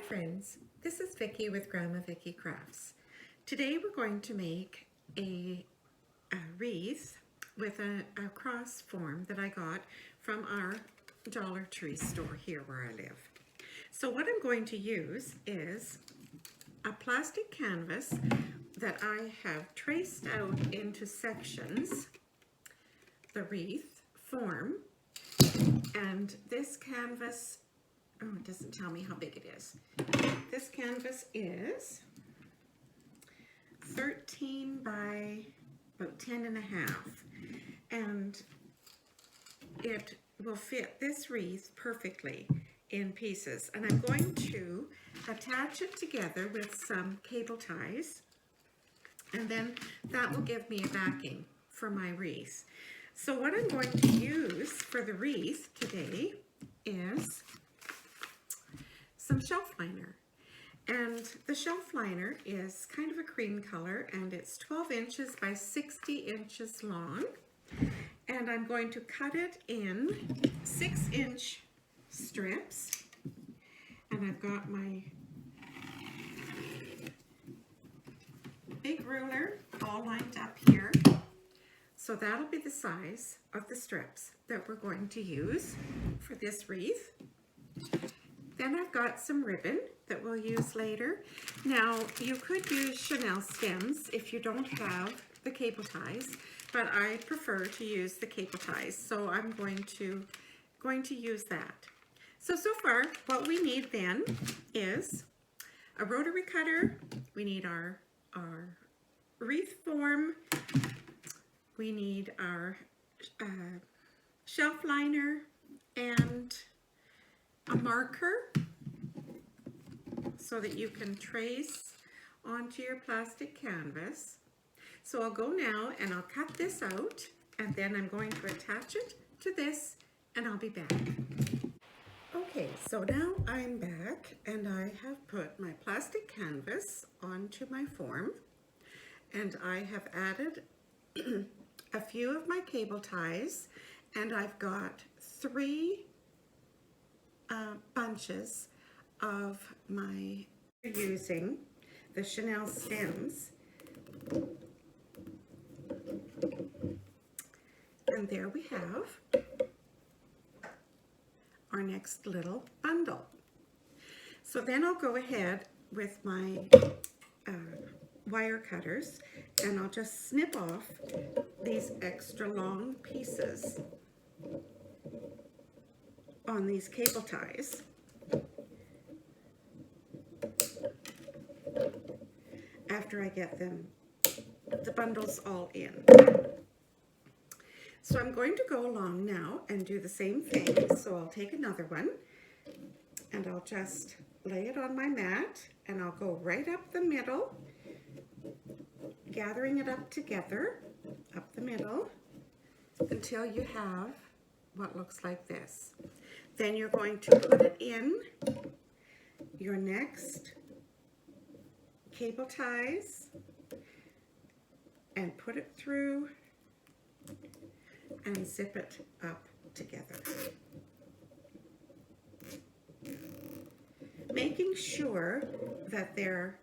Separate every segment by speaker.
Speaker 1: friends, this is Vicki with Grandma Vicki Crafts. Today we're going to make a wreath with a cross form that I got from our Dollar Tree store here where I live. So what I'm going to use is a plastic canvas that I have traced out into sections, the wreath form, and this canvas, oh, it doesn't tell me how big it is. This canvas is 13 by about 10 and a half, and it will fit this wreath perfectly in pieces. And I'm going to attach it together with some cable ties, and then that will give me a backing for my wreath. So what I'm going to use for the wreath today is some shelf liner. And the shelf liner is kind of a cream color, and it's 12 inches by 60 inches long. And I'm going to cut it in 6-inch strips. And I've got my big ruler all lined up here. So that'll be the size of the strips that we're going to use for this wreath. Then I've got some ribbon that we'll use later. Now, you could use chenille stems if you don't have the cable ties, but I prefer to use the cable ties, so I'm going to use that. So far, what we need then is a rotary cutter. We need our wreath form. We need our shelf liner and a marker so that you can trace onto your plastic canvas. So I'll go now and I'll cut this out, and then I'm going to attach it to this, and I'll be back. Okay, so now I'm back, and I have put my plastic canvas onto my form, and I have added a few of my cable ties, and I've got 3 bunches of my using the chenille stems, and there we have our next little bundle. So then I'll go ahead with my wire cutters, and I'll just snip off these extra long pieces on these cable ties. After I get the bundles all in. So I'm going to go along now and do the same thing. So I'll take another one, and I'll just lay it on my mat, and I'll go right up the middle, gathering it up together, up the middle, until you have what looks like this. Then you're going to put it in your next cable ties and put it through and zip it up together. Making sure that they're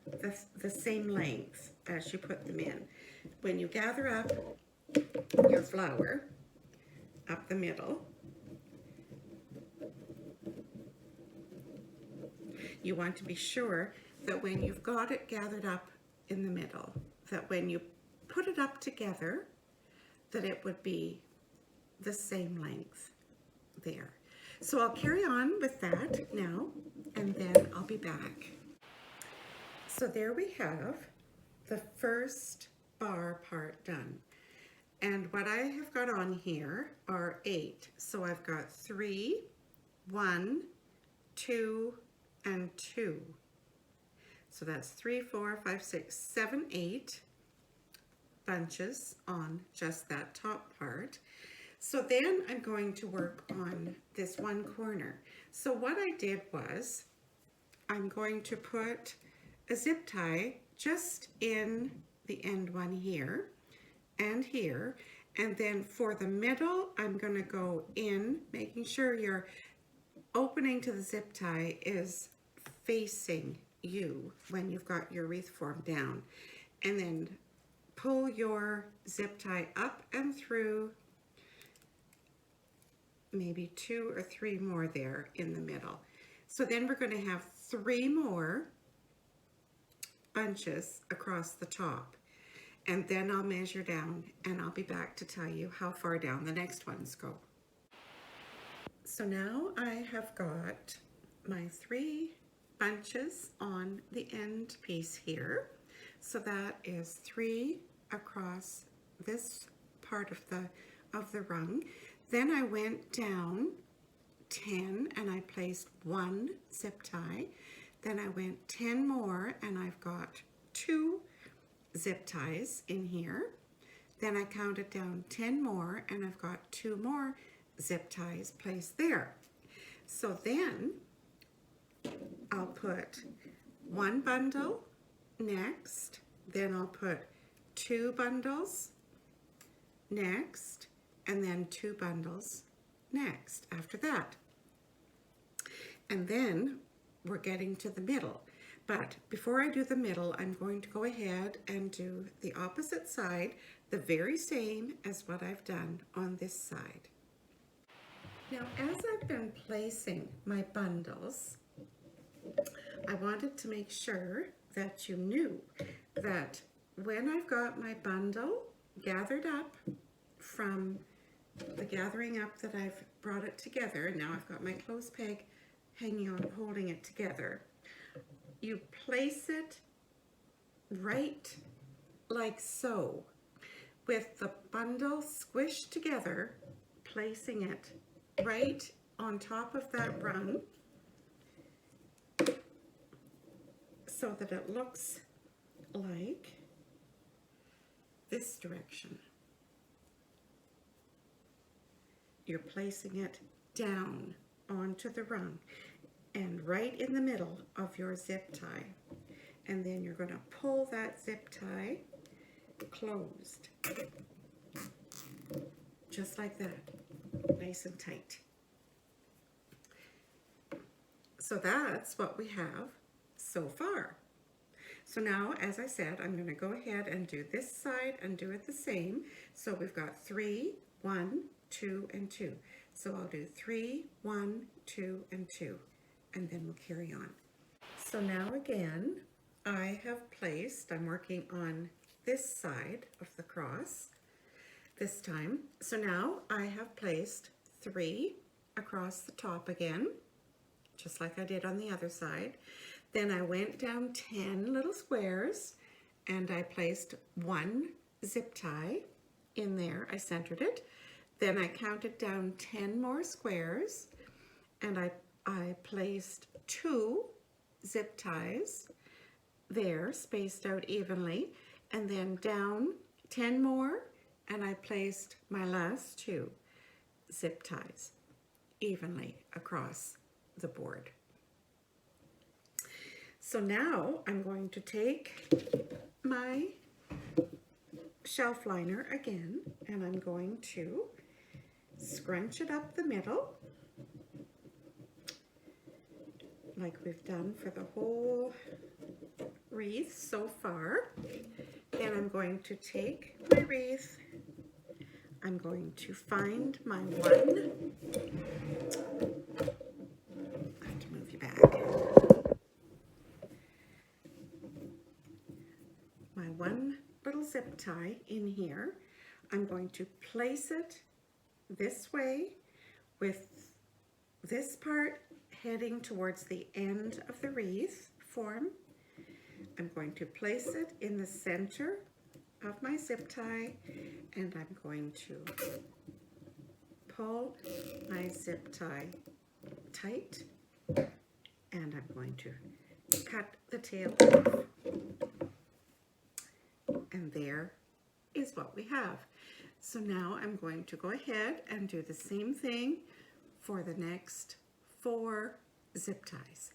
Speaker 1: the same length as you put them in. When you gather up your flower up the middle, you want to be sure that when you've got it gathered up in the middle, that when you put it up together, that it would be the same length there. So I'll carry on with that now, and then I'll be back. So there we have the first bar part done. And what I have got on here are 8. So I've got 3, 1, 2, and 2. So that's 3, 4, 5, 6, 7, 8 bunches on just that top part. So then I'm going to work on this one corner. So what I did was, I'm going to put a zip tie just in the end one here and here, and then for the middle I'm going to go in, making sure your opening to the zip tie is facing you when you've got your wreath form down. And then pull your zip tie up and through, maybe 2 or 3 more there in the middle. So then we're going to have 3 more bunches across the top. And then I'll measure down and I'll be back to tell you how far down the next ones go. So now I have got my 3 bunches on the end piece here. So that is 3 across this part of the rung. Then I went down 10 and I placed 1 zip tie. Then I went 10 more and I've got 2 zip ties in here. Then I counted down 10 more and I've got 2 more zip ties placed there. So then I'll put 1 bundle next, then I'll put 2 bundles next, and then 2 bundles next after that. And then we're getting to the middle. But before I do the middle, I'm going to go ahead and do the opposite side, the very same as what I've done on this side. Now, as I've been placing my bundles, I wanted to make sure that you knew that when I've got my bundle gathered up from the gathering up that I've brought it together, and now I've got my clothes peg hanging on, holding it together, you place it right like so, with the bundle squished together, placing it right on top of that rung so that it looks like this direction. You're placing it down onto the rung and right in the middle of your zip tie. And then you're going to pull that zip tie closed. Just like that, nice and tight. So that's what we have so far. So now, as I said, I'm going to go ahead and do this side and do it the same. So we've got 3, 1, 2, and 2. So I'll do 3, 1, 2, and 2, and then we'll carry on. So now again, I have placed, I'm working on this side of the cross this time. So now I have placed 3 across the top again, just like I did on the other side. Then I went down 10 little squares and I placed 1 zip tie in there. I centered it. Then I counted down 10 more squares and I placed 2 zip ties there, spaced out evenly, and then down 10 more and I placed my last 2 zip ties evenly across the board. So now I'm going to take my shelf liner again and I'm going to scrunch it up the middle like we've done for the whole wreath so far. Then I'm going to take my wreath, I'm going to find my 1, I have to move you back, my 1 little zip tie in here. I'm going to place it this way with this part heading towards the end of the wreath form. I'm going to place it in the center of my zip tie and I'm going to pull my zip tie tight and I'm going to cut the tail off. And there is what we have. So now I'm going to go ahead and do the same thing for the next 4 zip ties.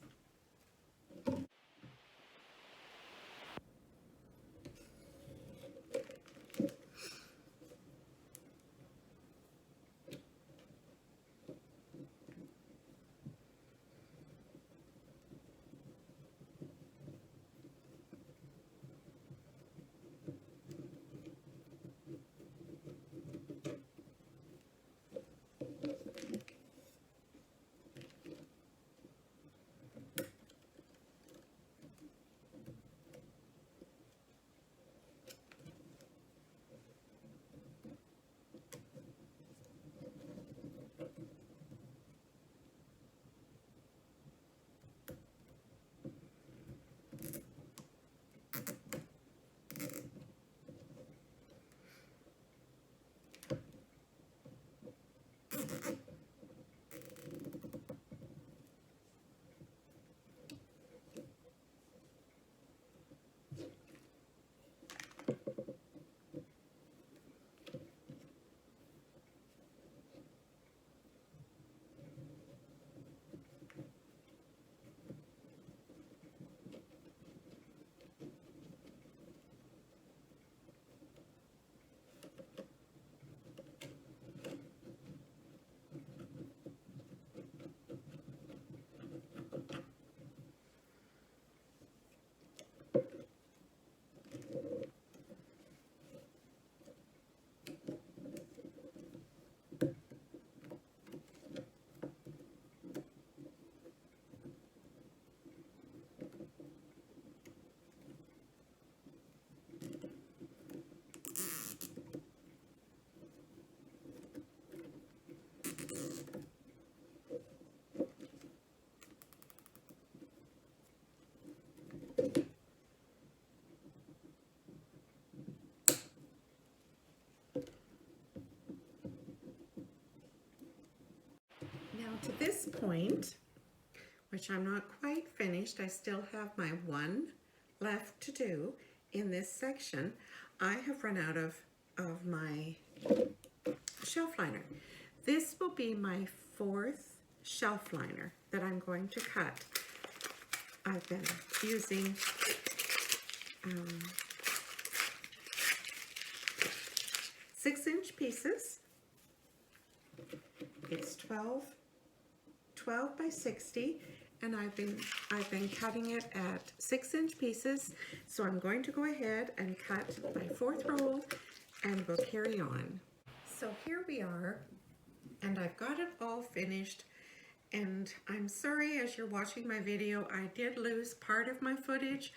Speaker 1: to this point, which I'm not quite finished, I still have my one left to do in this section, I have run out of my shelf liner. This will be my 4th shelf liner that I'm going to cut. I've been using 6-inch pieces. It's 12 by 60, and I've been cutting it at 6-inch pieces. So I'm going to go ahead and cut my 4th roll, and we'll carry on. So here we are, and I've got it all finished. And I'm sorry, as you're watching my video, I did lose part of my footage,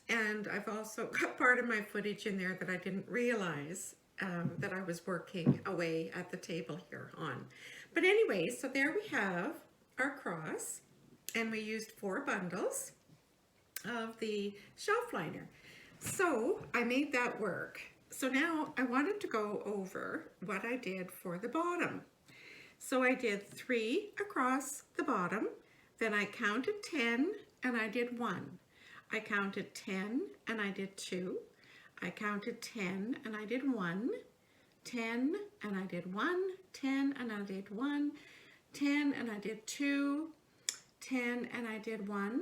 Speaker 1: and I've also got part of my footage in there that I didn't realize that I was working away at the table here on. But anyway, so there we have our cross, and we used 4 bundles of the shelf liner. So I made that work. So now I wanted to go over what I did for the bottom. So I did 3 across the bottom, then I counted 10 and I did 1. I counted 10 and I did 2. I counted 10 and I did 1, 10 and I did 1, 10 and I did 1, 10 and I did 2, 10 and I did 1,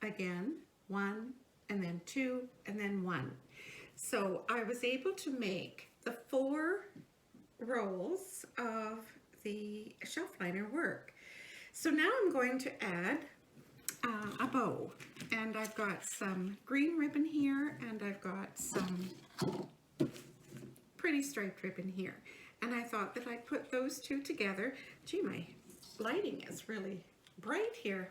Speaker 1: again, 1 and then 2 and then 1. So I was able to make the 4 rolls of the shelf liner work. So now I'm going to add a bow, and I've got some green ribbon here, and I've got some pretty striped ribbon here, and I thought that I'd put those 2 together. Gee, my lighting is really bright here.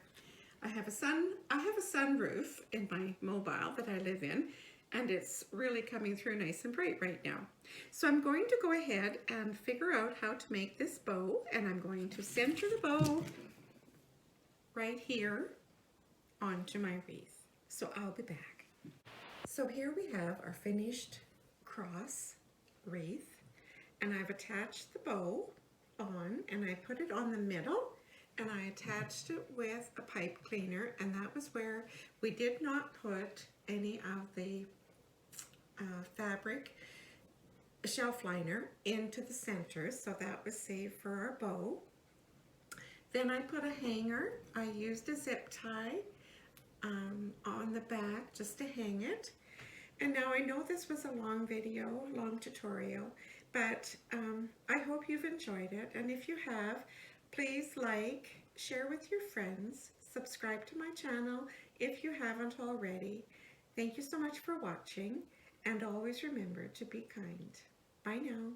Speaker 1: I have a sunroof in my mobile that I live in, and it's really coming through nice and bright right now. So I'm going to go ahead and figure out how to make this bow, and I'm going to center the bow right here onto my wreath. So I'll be back. So here we have our finished cross wreath, and I've attached the bow on, and I put it on the middle, and I attached it with a pipe cleaner, and that was where we did not put any of the fabric shelf liner into the center, so that was saved for our bow. Then I put a hanger. I used a zip tie on the back just to hang it. And now I know this was a long video, long tutorial, but I hope you've enjoyed it. And if you have, please like, share with your friends, subscribe to my channel if you haven't already. Thank you so much for watching, and always remember to be kind. Bye now.